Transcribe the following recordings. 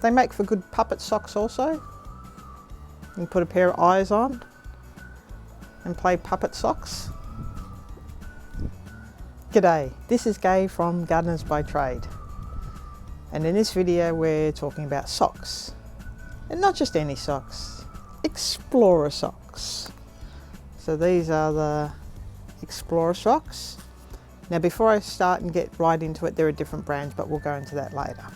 They make for good puppet socks also. You can put a pair of eyes on and play puppet socks. G'day, this is Gay from Gardeners by Trade. And in this video we're talking about socks. And not just any socks, Explorer socks. So these are the Explorer socks. Now before I start and get right into it, there are different brands, but we'll go into that later.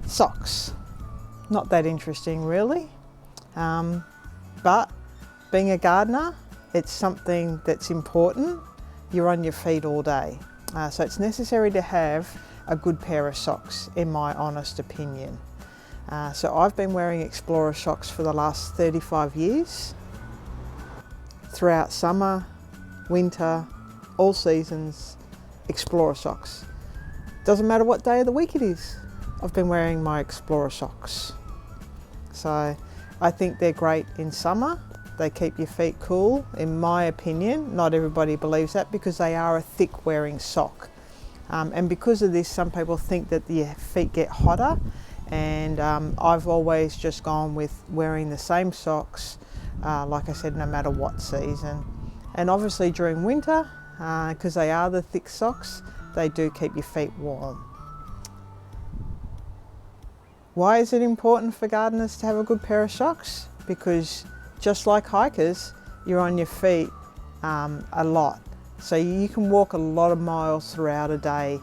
Socks, not that interesting really, but being a gardener, it's something that's important. You're on your feet all day, so it's necessary to have a good pair of socks, in my honest opinion. So I've been wearing Explorer socks for the last 35 years, throughout summer, winter, all seasons. Explorer socks. Doesn't matter what day of the week it is, I've been wearing my Explorer socks. So I think they're great in summer. They keep your feet cool, in my opinion. Not everybody believes that because they are a thick wearing sock. And because of this, some people think that your feet get hotter. And I've always just gone with wearing the same socks, like I said, no matter what season. And obviously during winter, because they are the thick socks, they do keep your feet warm. Why is it important for gardeners to have a good pair of socks? Because just like hikers, you're on your feet a lot. So you can walk a lot of miles throughout a day.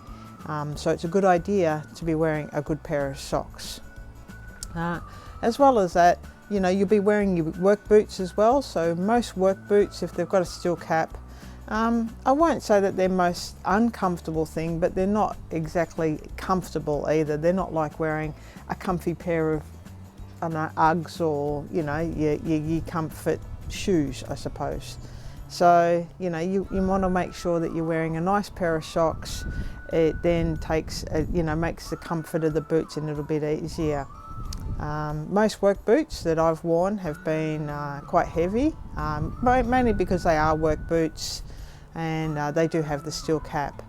So it's a good idea to be wearing a good pair of socks. As well as that, you know, you'll be wearing your work boots as well. So most work boots, if they've got a steel cap, I won't say that they're most uncomfortable thing, but they're not exactly comfortable either. They're not like wearing a comfy pair of, I don't know, Uggs or, you know, your comfort shoes, I suppose. So, you know, you want to make sure that you're wearing a nice pair of socks. It then takes, you know, makes the comfort of the boots a little bit easier. Most work boots that I've worn have been quite heavy, mainly because they are work boots and they do have the steel cap.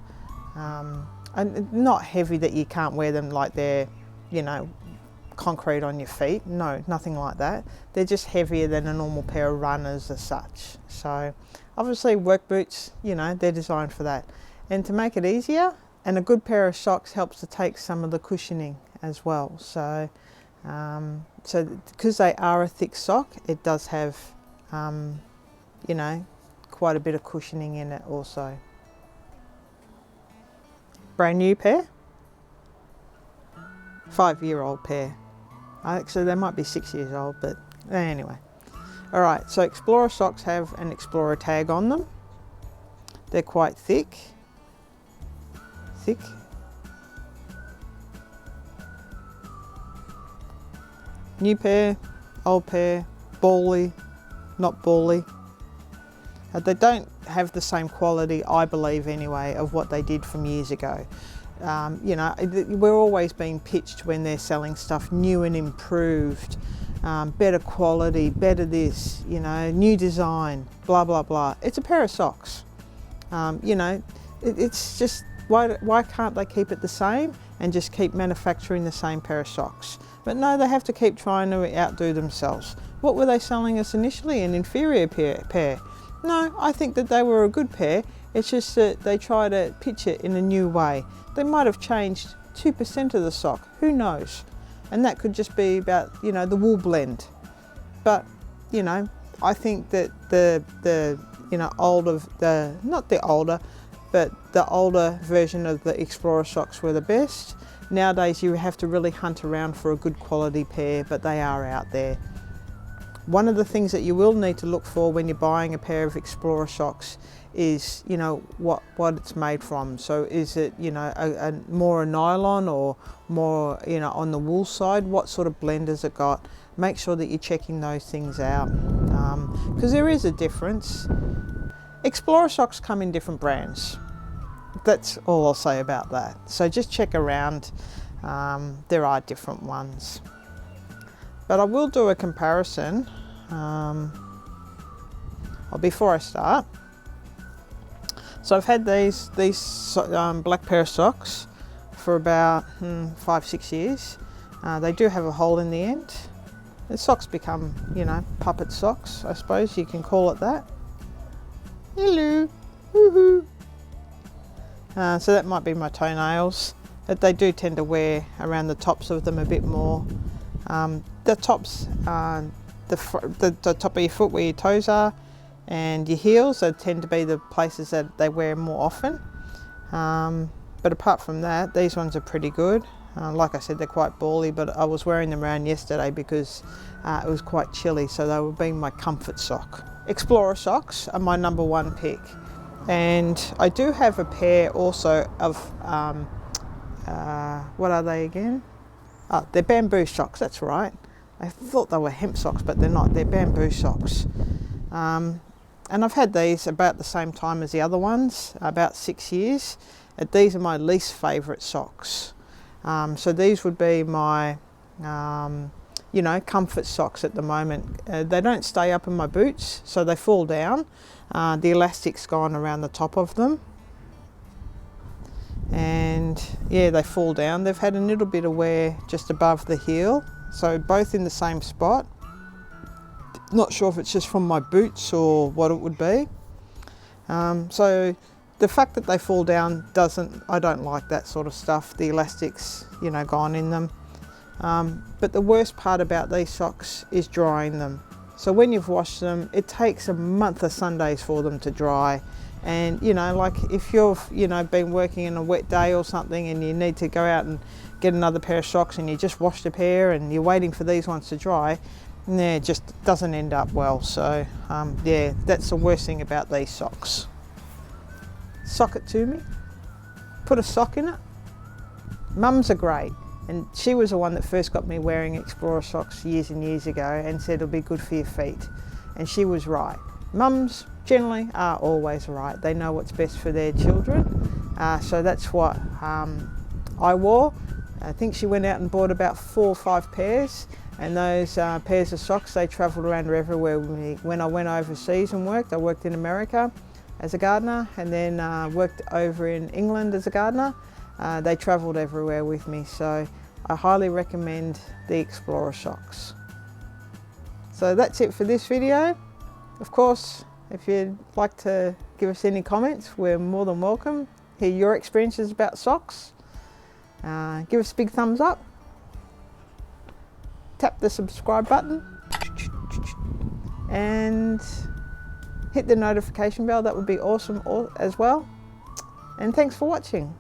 And not heavy that you can't wear them like they're, you know, concrete on your feet. No, nothing like that. They're just heavier than a normal pair of runners as such. So obviously work boots, you know, they're designed for that. And to make it easier, and a good pair of socks helps to take some of the cushioning as well. So because they are a thick sock, it does have, you know, quite a bit of cushioning in it also. Brand new pair, 5-year-old pair. Actually, they might be 6 years old, but anyway. All right, so Explorer socks have an Explorer tag on them. They're quite thick. New pair, old pair, bally, not bally. They don't have the same quality, I believe anyway, of what they did from years ago. You know, we're always being pitched when they're selling stuff new and improved, better quality, better this, you know, new design, blah, blah, blah. It's a pair of socks. You know, it's just, why can't they keep it the same and just keep manufacturing the same pair of socks? But no, they have to keep trying to outdo themselves. What were they selling us initially? An inferior pair? No, I think that they were a good pair. It's just that they try to pitch it in a new way. They might have changed 2% of the sock, who knows? And that could just be about, you know, the wool blend. But, you know, I think that the you know, the older version of the Explorer socks were the best. Nowadays you have to really hunt around for a good quality pair, but they are out there. One of the things that you will need to look for when you're buying a pair of Explorer socks is, you know, what it's made from. So is it, you know, more a nylon or more, you know, on the wool side? What sort of blend has it got? Make sure that you're checking those things out, because there is a difference. Explorer socks come in different brands. That's all I'll say about that. So just check around. There are different ones. But I will do a comparison before I start. So I've had these black pair of socks for about 5-6 years. They do have a hole in the end. The socks become, you know, puppet socks, I suppose you can call it that. Hello, woohoo. So that might be my toenails, but they do tend to wear around the tops of them a bit more. The tops, the top of your foot where your toes are, and your heels, they tend to be the places that they wear more often. But apart from that, these ones are pretty good. Like I said, they're quite bally, but I was wearing them around yesterday because it was quite chilly, so they were being my comfort sock. Explorer socks are my #1 pick. And I do have a pair also of, what are they again? Oh, they're bamboo socks, that's right. I thought they were hemp socks, but they're not, they're bamboo socks. And I've had these about the same time as the other ones, about 6 years. These are my least favourite socks. So these would be my, you know, comfort socks at the moment. They don't stay up in my boots, so they fall down. The elastic's gone around the top of them. And yeah, they fall down. They've had a little bit of wear just above the heel, so both in the same spot. Not sure if it's just from my boots or what it would be. So the fact that they fall down I don't like that sort of stuff. The elastic's, you know, gone in them. But the worst part about these socks is drying them. So when you've washed them, it takes a month of Sundays for them to dry. And, you know, like if you've, you know, been working in a wet day or something and you need to go out and get another pair of socks and you just washed a pair and you're waiting for these ones to dry, it just doesn't end up well. So, yeah, that's the worst thing about these socks. Sock it to me. Put a sock in it. Mums are great. And she was the one that first got me wearing Explorer socks years and years ago and said it'll be good for your feet. And she was right. Mums generally are always right. They know what's best for their children. So that's what I wore. I think she went out and bought about 4 or 5 pairs. And those pairs of socks, they travelled around everywhere with me. When I went overseas and worked, I worked in America as a gardener and then worked over in England as a gardener. They travelled everywhere with me, so I highly recommend the Explorer socks. So that's it for this video. Of course, if you'd like to give us any comments, we're more than welcome. Hear your experiences about socks. Give us a big thumbs up. Tap the subscribe button and hit the notification bell. That would be awesome as well. And thanks for watching.